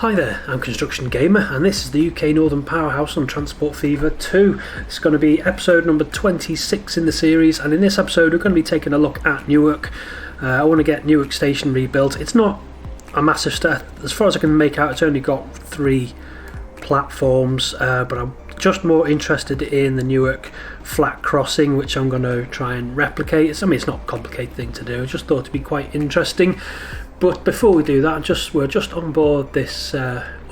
Hi there, I'm Construction Gamer and this is the UK Northern Powerhouse on Transport Fever 2. It's going to be episode number 26 in the series, and in this episode we're going to be taking a look at Newark. I want to get Newark Station rebuilt. It's not a massive step. As far as I can make out, it's only got 3 platforms, but I'm just more interested in the Newark flat crossing, which I'm going to try and replicate. It's not a complicated thing to do, I just thought it'd be quite interesting. But before we do that, we're just on board this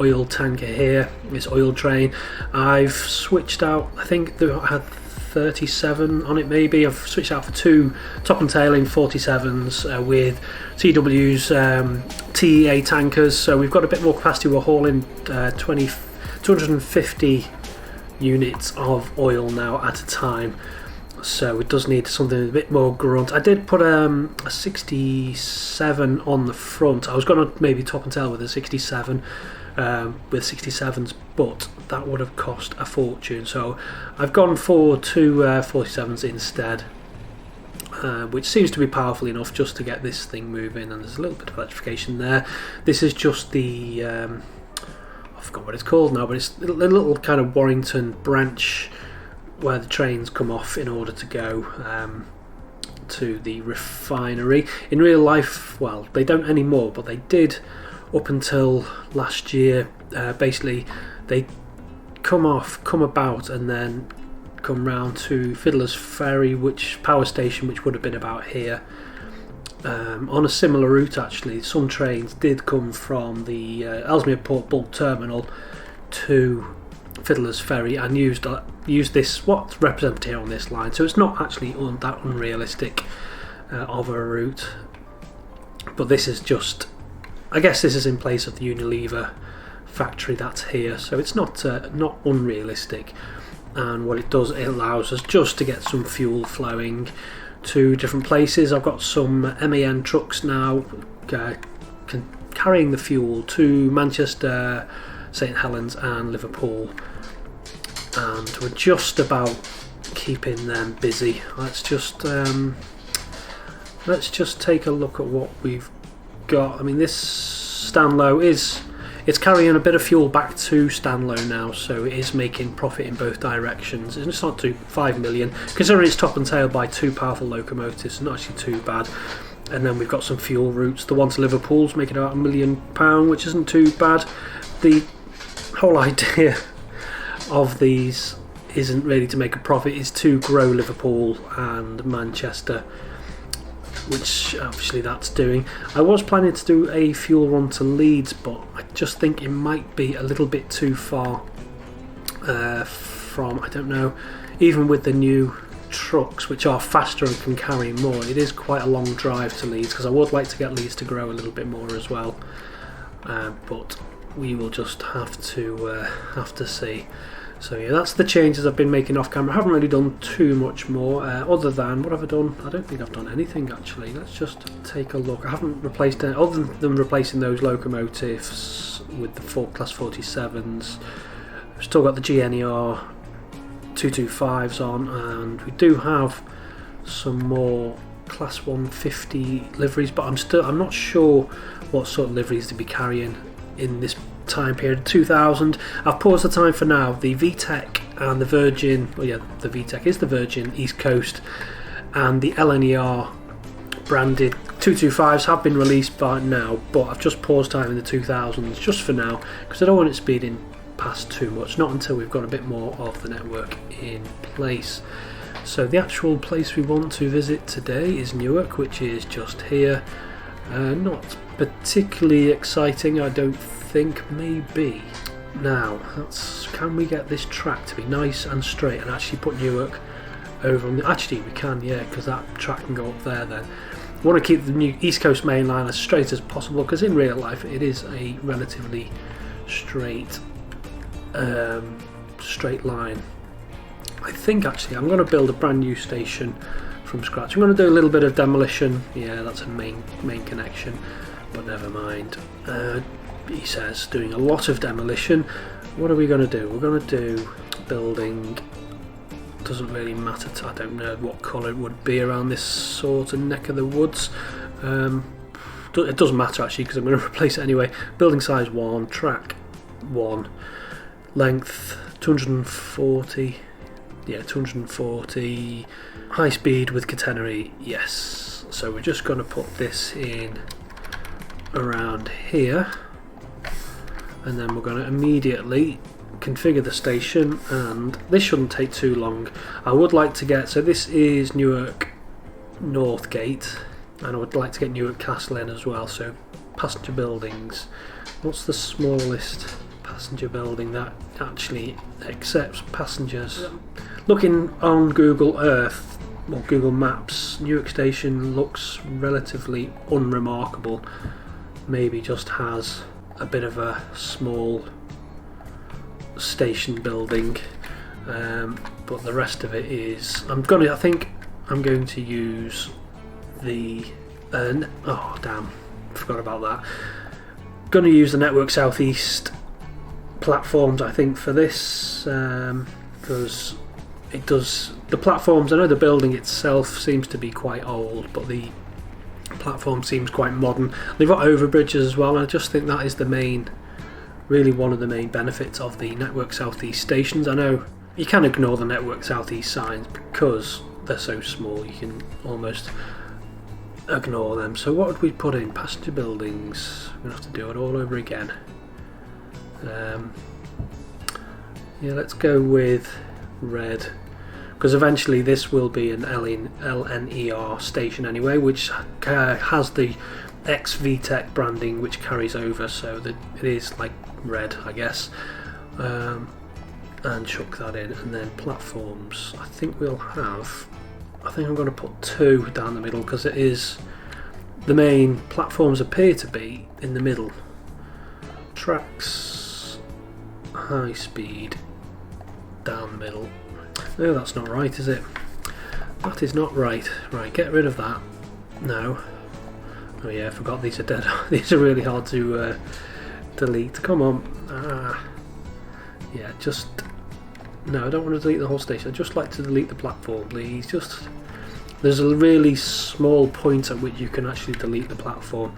oil tanker here, this oil train. I've switched out, I think I had 37 on it maybe. I've switched out for 2 top and tailing 47s with TW's TEA tankers, so we've got a bit more capacity. We're hauling 250 units of oil now at a time. So it does need something a bit more grunt. I did put a 67 on the front. I was going to maybe top and tail with a 67, with 67s, but that would have cost a fortune. So I've gone for 2 47s instead, which seems to be powerful enough just to get this thing moving. And there's a little bit of electrification there. This is just the, I forgot what it's called now, but it's a little kind of Warrington branch where the trains come off in order to go to the refinery. In real life, well, they don't anymore, but they did up until last year. Basically, they come about, and then come round to Fiddler's Ferry, which power station, which would have been about here. On a similar route, actually, some trains did come from the Ellesmere Port Bulk Terminal to Fiddler's Ferry and used this, what's represented here on this line, so it's not actually that unrealistic of a route. But this is just, I guess this is in place of the Unilever factory that's here, so it's not unrealistic. And what it does, it allows us just to get some fuel flowing to different places. I've got some MAN trucks now carrying the fuel to Manchester, St Helens and Liverpool, and we're just about keeping them busy. Let's just take a look at what we've got. I mean, this Stanlow it's carrying a bit of fuel back to Stanlow now, so it is making profit in both directions. It's not too 5 million, considering it's top and tail by 2 powerful locomotives. It's not actually too bad. And then we've got some fuel routes. The one to Liverpool's making about £1 million, which isn't too bad. The whole idea of these isn't really to make a profit, is to grow Liverpool and Manchester, which obviously that's doing. I was planning to do a fuel run to Leeds, but I just think it might be a little bit too far from, I don't know, even with the new trucks, which are faster and can carry more, it is quite a long drive to Leeds, because I would like to get Leeds to grow a little bit more as well, but we will just have to see. So yeah, that's the changes I've been making off camera. I haven't really done too much more, other than, what have I done? I don't think I've done anything actually. Let's just take a look. I haven't replaced any, other than replacing those locomotives with the Class 47s. I've still got the GNER 225s on, and we do have some more Class 150 liveries, but I'm not sure what sort of liveries to be carrying in this time period. 2000. I've paused the time for now. The VTEC and the Virgin, well yeah, the VTEC is the Virgin East Coast, and the LNER branded 225s have been released by now, but I've just paused time in the 2000s just for now, because I don't want it speeding past too much, not until we've got a bit more of the network in place. So the actual place we want to visit today is Newark, which is just here. Not particularly exciting, I don't think. Maybe. Now, can we get this track to be nice and straight and actually put Newark over on the... Actually, we can, yeah, because that track can go up there then. We want to keep the new East Coast main line as straight as possible, because in real life it is a relatively straight line. I think actually I'm going to build a brand new station from scratch. I'm going to do a little bit of demolition. Yeah, that's a main connection, but never mind. He says doing a lot of demolition. What are we going to do? We're going to do building. Doesn't really matter. I don't know what colour it would be around this sort of neck of the woods. It doesn't matter actually because I'm going to replace it anyway. Building size 1, track 1, length 240. Yeah, 240. High speed with catenary, yes. So we're just going to put this in around here, and then we're going to immediately configure the station, and this shouldn't take too long. I would like to get, so this is Newark North Gate, and I would like to get Newark Castle in as well. So passenger buildings, what's the smallest passenger building that actually accepts passengers? Looking on Google Earth or Google Maps, Newark Station looks relatively unremarkable. Maybe just has a bit of a small station building, but the rest of it is. I think I'm going to use the. Oh damn! Forgot about that. Going to use the Network Southeast platforms, I think, for this, because it does the platforms. I know the building itself seems to be quite old, but the platform seems quite modern. They've got overbridges as well, and I just think that is really one of the main benefits of the Network Southeast stations. I know you can ignore the Network Southeast signs because they're so small, you can almost ignore them. So what would we put in? Passenger buildings. We're going to have to do it all over again. Yeah, let's go with red, because eventually this will be an LNER station anyway, which has the ex-VTech branding which carries over, so that it is like red, I guess. And chuck that in, and then platforms. I think I'm going to put 2 down the middle, because it is the main platforms appear to be in the middle. Tracks, high speed, down the middle. No, that's not right, is it? That is not right. Right, get rid of that. No. Oh yeah, I forgot these are dead. These are really hard to delete. Come on. Yeah, just. No, I don't want to delete the whole station. I'd just like to delete the platform, please. There's a really small point at which you can actually delete the platform.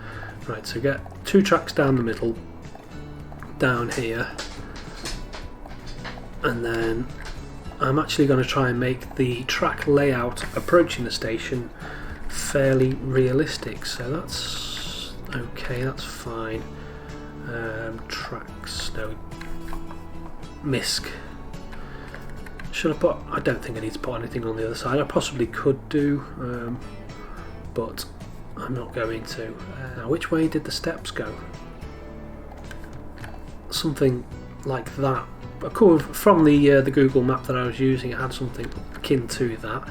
Right, so get 2 tracks down the middle, down here, and then I'm actually going to try and make the track layout approaching the station fairly realistic. So that's okay, that's fine. Tracks, no, MISC. Should I put? I don't think I need to put anything on the other side. I possibly could do, but I'm not going to. Now, which way did the steps go? Something like that. From the Google map that I was using, it had something akin to that.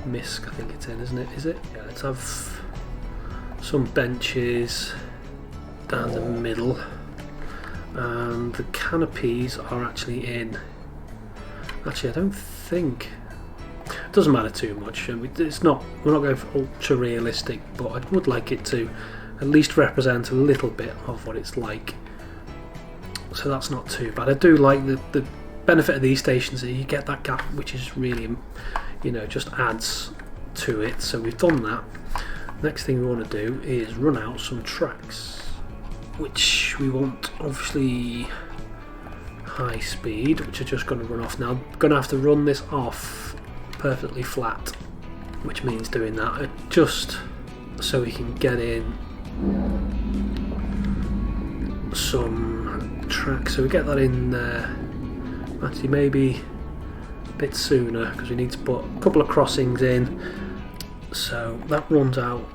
MISC, I think it's in, isn't it? Is it? Yeah. Let's have some benches down the middle. And the canopies are actually in. Actually, I don't think. It doesn't matter too much. It's not. We're not going for ultra realistic, but I would like it to at least represent a little bit of what it's like. So that's not too bad. I do like the benefit of these stations is you get that gap, which is really, just adds to it. So we've done that. Next thing we want to do is run out some tracks, which we want obviously high speed, which are just going to run off now. I'm going to have to run this off perfectly flat, which means doing that just so we can get in some tracks. So we get that in there. Actually, maybe a bit sooner, because we need to put a couple of crossings in. So that runs out,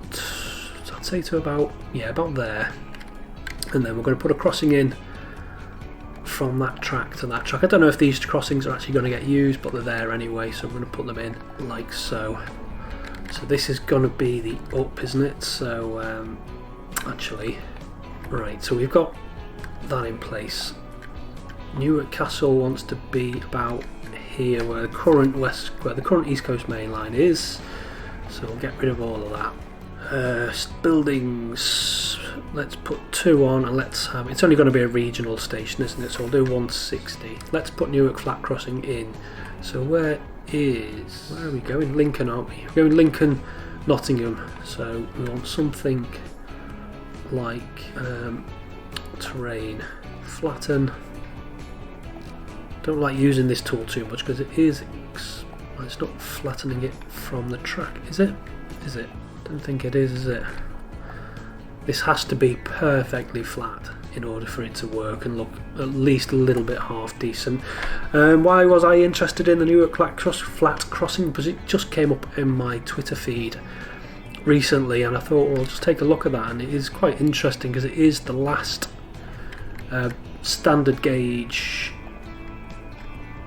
I'd say, to about there. And then we're going to put a crossing in from that track to that track. I don't know if these crossings are actually going to get used, but they're there anyway, so I'm going to put them in like so. So this is going to be the up, isn't it? So actually, right, so we've got that in place. Newark Castle wants to be about here, where the current East Coast main line is. So we'll get rid of all of that. Buildings, let's put 2 on, and let's have, it's only going to be a regional station, isn't it? So we'll do 160. Let's put Newark Flat Crossing in. So where are we going? Lincoln, aren't we? We're going Lincoln Nottingham. So we want something like terrain, flatten. Don't like using this tool too much because it's not flattening it from the track, is it? Is it? Don't think it is it? This has to be perfectly flat in order for it to work and look at least a little bit half decent. Why was I interested in the Newark flat crossing? Because it just came up in my Twitter feed recently, and I thought, well, I'll just take a look at that, and it is quite interesting because it is the last standard gauge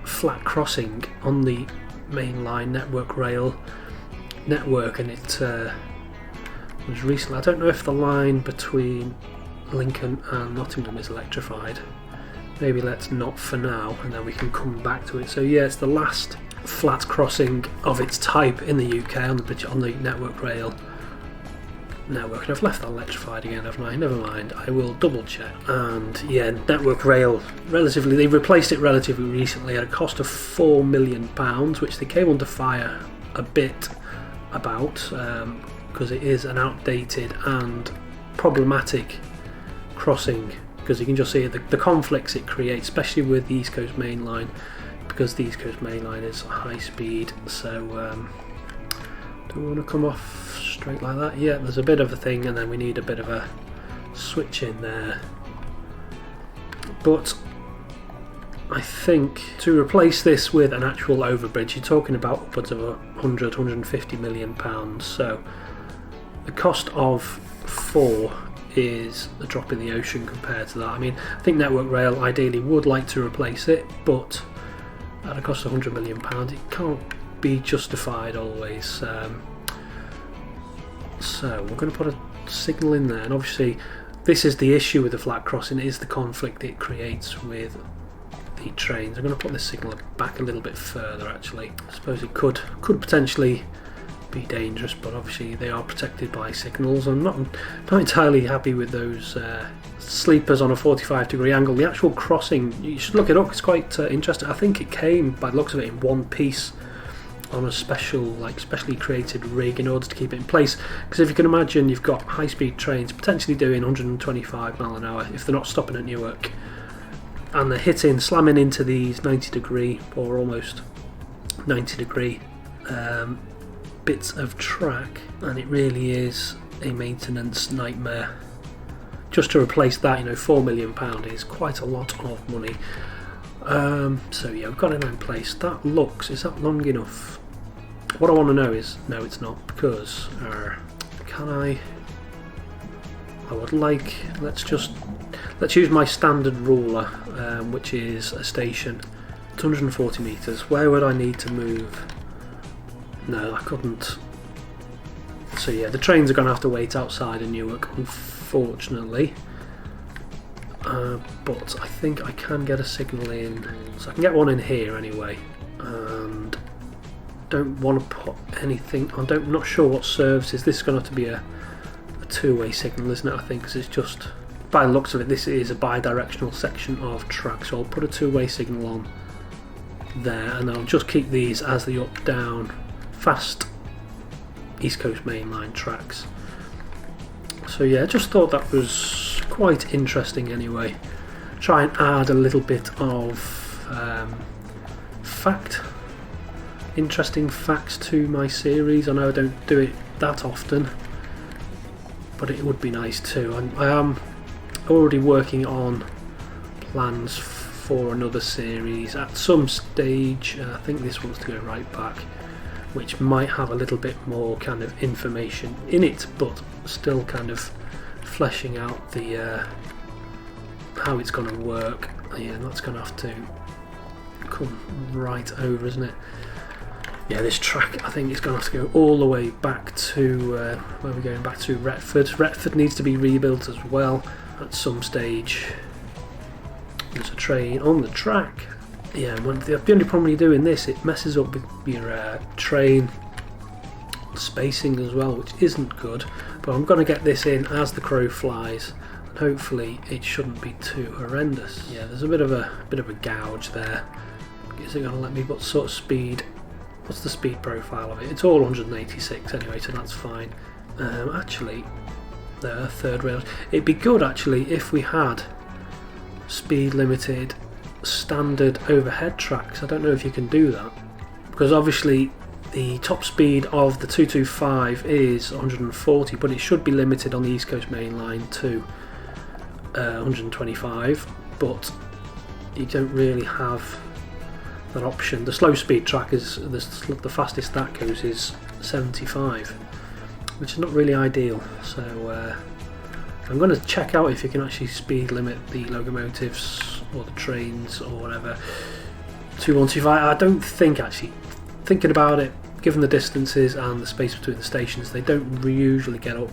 flat crossing on the mainline Network rail network, and it was recently. I don't know if the line between Lincoln and Nottingham is electrified. Maybe let's not for now, and then we can come back to it. So yeah, it's the last flat crossing of its type in the UK on the Network rail network. And I've left that electrified again, haven't I? Never mind, I will double check. And yeah, Network rail, they replaced it relatively recently at a cost of £4 million, which they came under fire a bit about because it is an outdated and problematic crossing, because you can just see the conflicts it creates, especially with the East Coast Main Line, because the East Coast Main Line is high speed. So do we want to come off straight like that? Yeah, there's a bit of a thing, and then we need a bit of a switch in there. But I think to replace this with an actual overbridge, you're talking about upwards of £150 million. So the cost of 4 is a drop in the ocean compared to that. I mean, I think Network Rail ideally would like to replace it, but at a cost of £100 million, it can't be justified always. So we're going to put a signal in there, and obviously this is the issue with the flat crossing, is the conflict it creates with the trains. I'm going to put this signal back a little bit further actually. I suppose it could potentially be dangerous, but obviously they are protected by signals. I'm not entirely happy with those sleepers on a 45-degree angle. The actual crossing, you should look it up, it's quite interesting. I think it came, by the looks of it, in one piece on a specially created rig in order to keep it in place, because if you can imagine, you've got high-speed trains potentially doing 125 mile an hour if they're not stopping at Newark, and they're slamming into these 90-degree or almost 90-degree bits of track, and it really is a maintenance nightmare. Just to replace that, £4 million is quite a lot of money. So yeah, we've got it in place. Is that long enough? What I want to know is, no, it's not, because I would like, let's use my standard ruler, which is a station. It's 140 metres. Where would I need to move? No, I couldn't. So yeah, the trains are going to have to wait outside in Newark, unfortunately. But I think I can get a signal in, so I can get one in here anyway. And don't want to put anything. I'm not sure what services. This is going to have to be a two-way signal, isn't it? I think, because it's just, by the looks of it, this is a bi-directional section of track. So I'll put a two-way signal on there, and I'll just keep these as the up-down fast East Coast Main Line tracks. So yeah, I just thought that was quite interesting anyway. Try and add a little bit of interesting facts to my series. I know I don't do it that often, but it would be nice too. I am already working on plans for another series at some stage. I think this one's to go right back, which might have a little bit more kind of information in it, but still kind of fleshing out the how it's going to work. Yeah, that's going to have to come right over, isn't it? Yeah, this track, I think it's going to have to go all the way back to where we're going, back to Retford. Retford needs to be rebuilt as well at some stage. There's a train on the track. Yeah, the only problem you're doing this, it messes up with your train spacing as well, which isn't good. But I'm going to get this in as the crow flies, and hopefully it shouldn't be too horrendous. Yeah, there's a bit of a gouge there. Is it going to let me what sort of speed what's the speed profile of it? It's all 186 anyway, so that's fine. Actually, the third rail. It'd be good actually if we had speed limited standard overhead tracks. I don't know if you can do that, because obviously the top speed of the 225 is 140, but it should be limited on the East Coast Main Line to 125, but you don't really have that option. The slow speed track is the fastest that goes is 75, which is not really ideal. So I'm going to check out if you can actually speed limit the locomotives or the trains or whatever to 125. I don't think, actually, thinking about it, given the distances and the space between the stations, they don't usually get up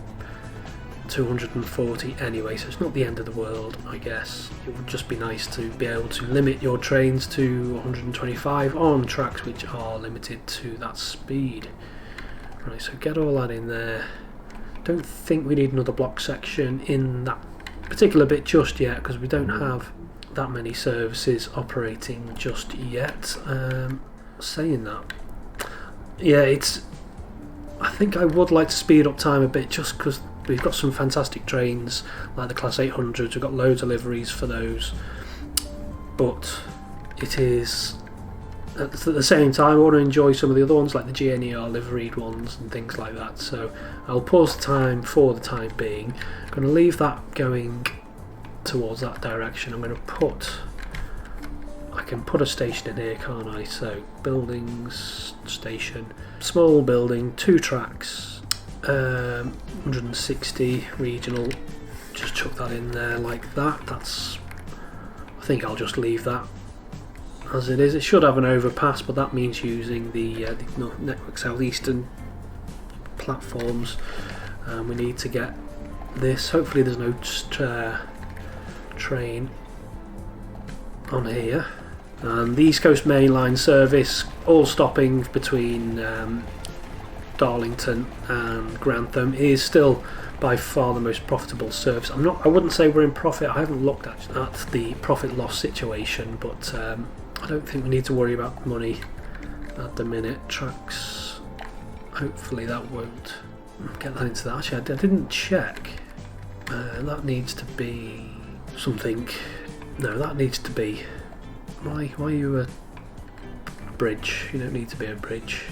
to 140 anyway, so it's not the end of the world, I guess. It would just be nice to be able to limit your trains to 125 on tracks which are limited to that speed. Right, so get all that in there. Don't think we need another block section in that particular bit just yet, because we don't have that many services operating just yet. Saying that, yeah, I think I would like to speed up time a bit, just because we've got some fantastic trains like the Class 800s. We've got loads of liveries for those, but it is at the same time I want to enjoy some of the other ones like the GNER liveried ones and things like that. So I'll pause the time for the time being. I'm going to leave that going towards that direction. I'm going to I can put a station in here, can't I? So buildings, station, small building, 2 tracks, 160 regional, just chuck that in there like that. I think I'll just leave that as it is. It should have an overpass, but that means using the Network Southeastern platforms. We need to get this. Hopefully there's no train on here. And the East Coast Main Line service, all stopping between Darlington and Grantham, is still by far the most profitable service. I wouldn't say we're in profit. I haven't looked at the profit loss situation, but I don't think we need to worry about money at the minute. Tracks, hopefully that won't get that into that. Actually, I didn't check. That needs to be something. No, that needs to be. Why are you a bridge? You don't need to be a bridge.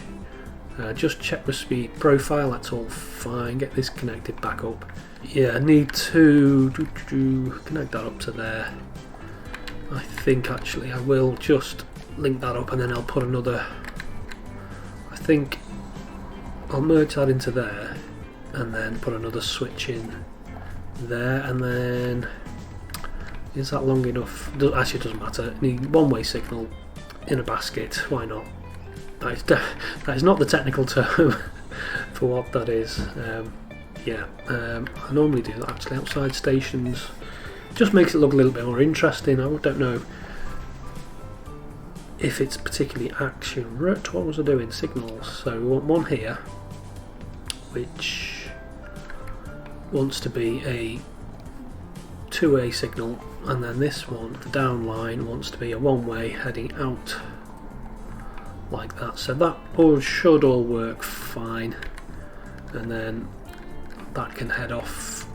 Just check the speed profile, that's all fine. Get this connected back up. Yeah, I need to connect that up to there. I think actually I will just link that up and then I'll put another. I think I'll merge that into there and then put another switch in there, and then is that long enough? Actually, it doesn't matter. Need one-way signal in a basket. Why not? That is not the technical term for what that is. I normally do that actually outside stations. Just makes it look a little bit more interesting. I don't know if it's particularly accurate. What was I doing? Signals. So we want one here, which wants to be a two-way signal, and then this one, the down line, wants to be a one-way heading out like that. So that should all work fine, and then that can head off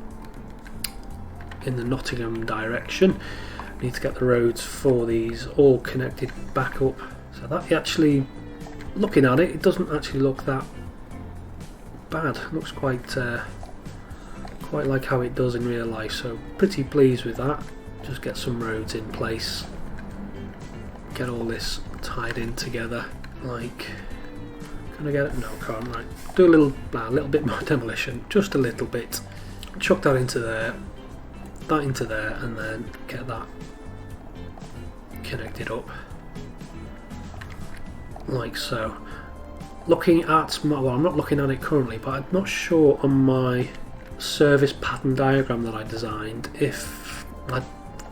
in the Nottingham direction. Need to get the roads for these all connected back up. So that actually, looking at it, it doesn't actually look that bad. It looks quite like how it does in real life, so pretty pleased with that. Just get some roads in place, get all this tied in together. Like, can I get it? No, I can't. Right, do a little bit more demolition, just a little bit. Chuck that into there, that into there, and then get that connected up like so. Looking at well, I'm not looking at it currently, but I'm not sure on my service pattern diagram that I designed if I'd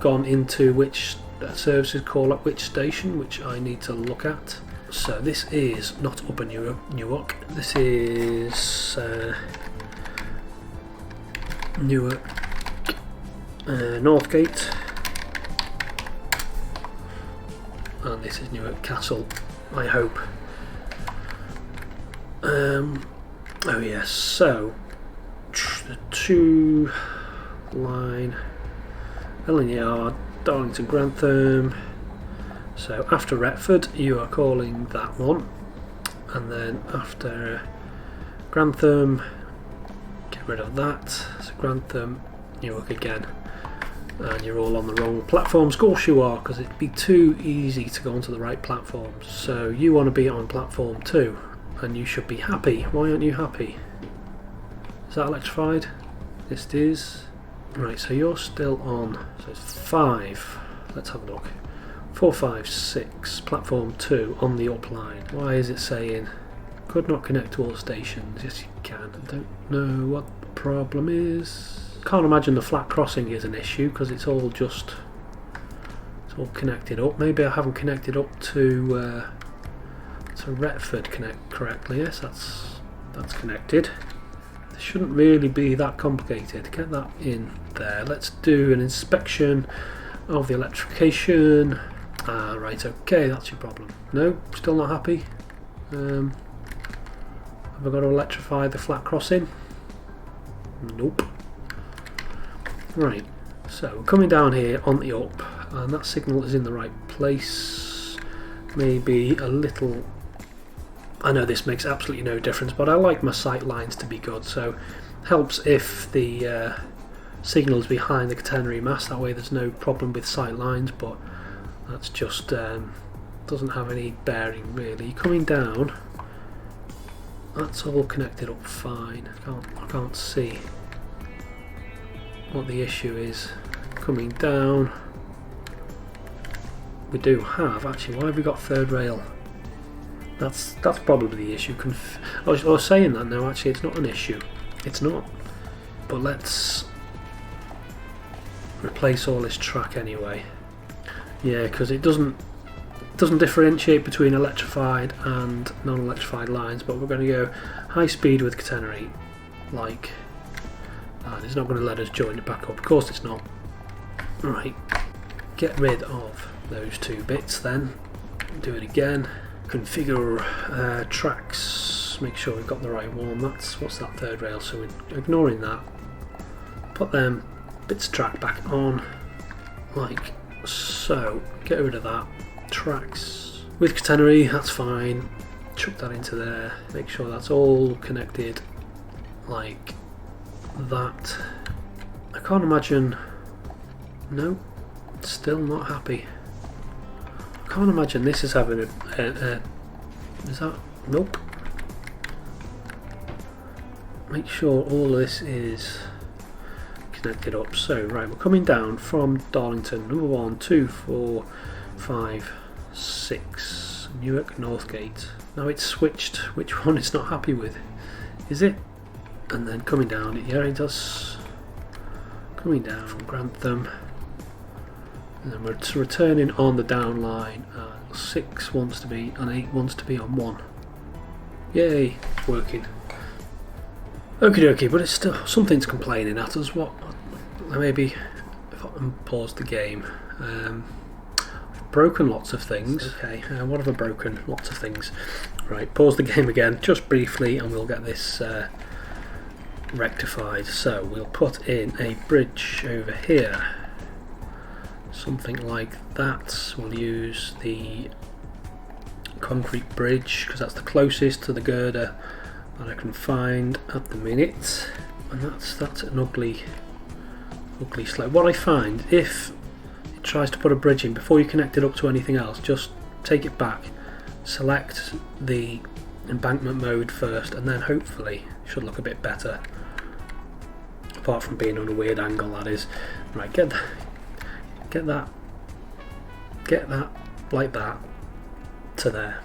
gone into which services call at which station, which I need to look at. So this is not Upper Newark, this is Newark, Northgate, and this is Newark Castle, I hope. Oh yes, so the 2 line Ellen Yard, Darlington Grantham. So after Retford you are calling that one, and then after Grantham get rid of that, so Grantham, Newark again, and you're all on the wrong platforms. Of course you are, because it'd be too easy to go onto the right platforms. So you want to be on platform 2, and you should be happy. Why aren't you happy? Is that electrified? Yes it is. Right, so you're still on, so it's 5. Let's have a look. 4, 5, 6, platform 2 on the up line. Why is it saying could not connect to all stations? Yes you can. I don't know what the problem is. Can't imagine the flat crossing is an issue, because it's all connected up. Maybe I haven't connected up to Retford correctly. Yes, that's connected. It shouldn't really be that complicated. Get that in there. Let's do an inspection of the electrification. Right, okay, that's your problem. No, still not happy. Have I got to electrify the flat crossing? Nope. Right, so we're coming down here on the up, and that signal is in the right place. Maybe a little... I know this makes absolutely no difference, but I like my sight lines to be good, so helps if the signal's behind the catenary mast. That way there's no problem with sight lines, but that's just doesn't have any bearing really. Coming down, that's all connected up fine. I can't see what the issue is. Coming down, we do have, actually, why have we got third rail? That's probably the issue. I was saying that now, actually it's not an issue. It's not. But let's replace all this track anyway. Yeah, because it doesn't differentiate between electrified and non-electrified lines, but we're going to go high speed with catenary, like, and it's not going to let us join it back up. Of course it's not. Right, get rid of those 2 bits then. Do it again. Configure tracks. Make sure we've got the right one. What's that third rail? So we're ignoring that. Put them bits of track back on, like so. Get rid of that. Tracks with catenary. That's fine. Chuck that into there. Make sure that's all connected, like that. I can't imagine. No, still not happy. I can't imagine this is having a is that? Nope. Make sure all of this is connected up. So right, we're coming down from Darlington. Number 1, 2, 4, 5, 6. Newark, Northgate. Now it's switched. Which one it's not happy with? Is it? And then coming down, yeah, it does. Coming down from Grantham, and then we're returning on the down line. 6 wants to be, and 8 wants to be on 1. Yay, it's working. Okie dokie, but it's still something's complaining at us. What? Maybe if I can pause the game. I've broken lots of things. Okay, what have I broken? Lots of things. Right, pause the game again, just briefly, and we'll get this rectified. So we'll put in a bridge over here, something like that. We'll use the concrete bridge because that's the closest to the girder that I can find at the minute, and that's an ugly slope. What I find, if it tries to put a bridge in before you connect it up to anything else, just take it back, select the embankment mode first, and then hopefully it should look a bit better. Apart from being on a weird angle, that is. Right, get that like that to there.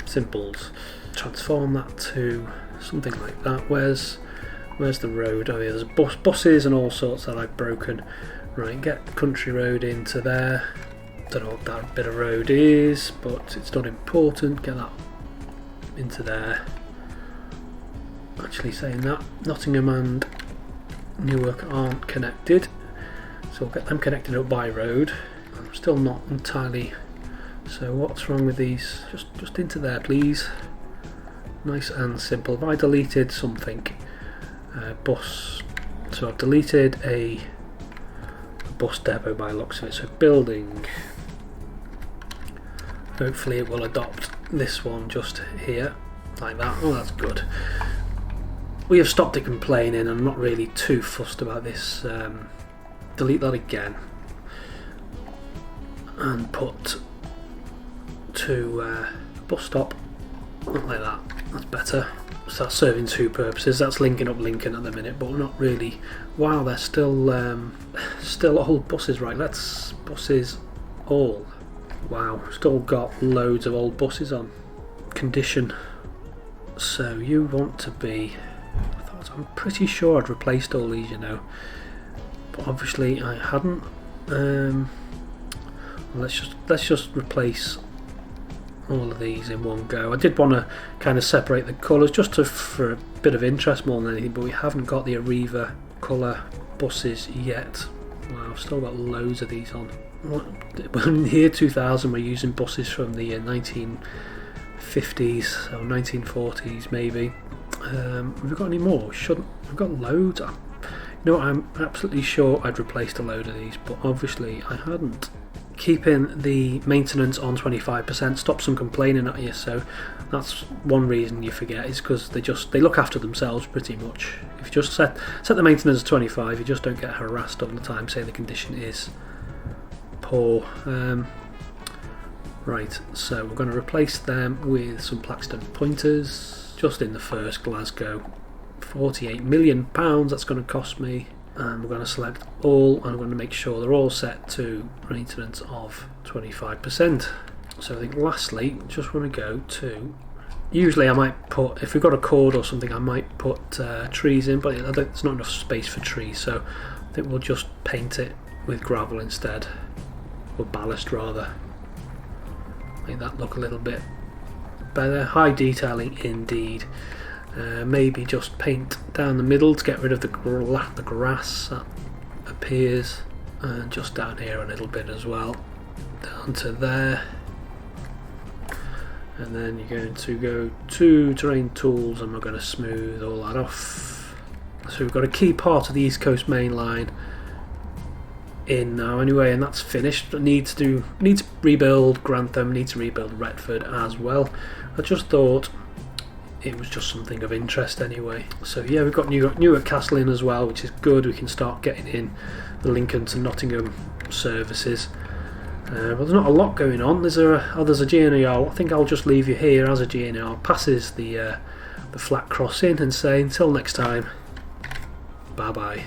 Simples. Transform that to something like that. Where's the road? Oh yeah, there's buses and all sorts that I've broken. Right, get the country road into there. Don't know what that bit of road is, but it's not important. Get that into there. Actually, saying that, Nottingham and Newark aren't connected, so we'll get them connected up by road. I'm still not entirely. So what's wrong with these? Just into there, please. Nice and simple. If I deleted something, bus, so I've deleted a bus depot by the looks of it, so building, hopefully it will adopt this one just here, like that. Oh, that's good. We have stopped it complaining. I'm not really too fussed about this. Delete that again and put to bus stop, not like that, that's better. So that's serving two purposes. That's linking up Lincoln at the minute, but not really. Wow, there's still old buses, right? Let's buses all. Wow, still got loads of old buses on condition. So you want to be, I'm pretty sure I'd replaced all these, you know, but obviously I hadn't. Let's just replace all of these in one go. I did want to kind of separate the colours just for a bit of interest more than anything, but we haven't got the Arriva colour buses yet. Wow, I've still got loads of these on. In the year 2000 we're using buses from the 1950s or 1940s maybe. Have we got any more? We've got loads. You know, I'm absolutely sure I'd replaced a load of these, but obviously I hadn't. Keeping the maintenance on 25% stops them complaining at you, so that's one reason you forget, is because they look after themselves pretty much. If you just set the maintenance to 25, you just don't get harassed all the time saying the condition is poor. Right, so we're going to replace them with some Plaxton pointers just in the first Glasgow. £48 million that's going to cost me. And we're going to select all, and I'm going to make sure they're all set to maintenance of 25%. So I think lastly, just want to go to, usually I might put, if we've got a cord or something, I might put trees in, but there's not enough space for trees, so I think we'll just paint it with gravel instead, or ballast rather. Make that look a little bit better. High detailing indeed. Maybe just paint down the middle to get rid of the grass that appears, and just down here a little bit as well, down to there. And then you're going to go to terrain tools, and we're going to smooth all that off. So we've got a key part of the East Coast Main Line in now anyway, and that's finished. Need to rebuild Grantham, need to rebuild Retford as well. I just thought it was just something of interest anyway. So yeah, we've got Newark Castle in as well, which is good. We can start getting in the Lincoln to Nottingham services. But there's not a lot going on. There's a GNR. I think I'll just leave you here as a GNR passes the flat cross in and say until next time, bye bye.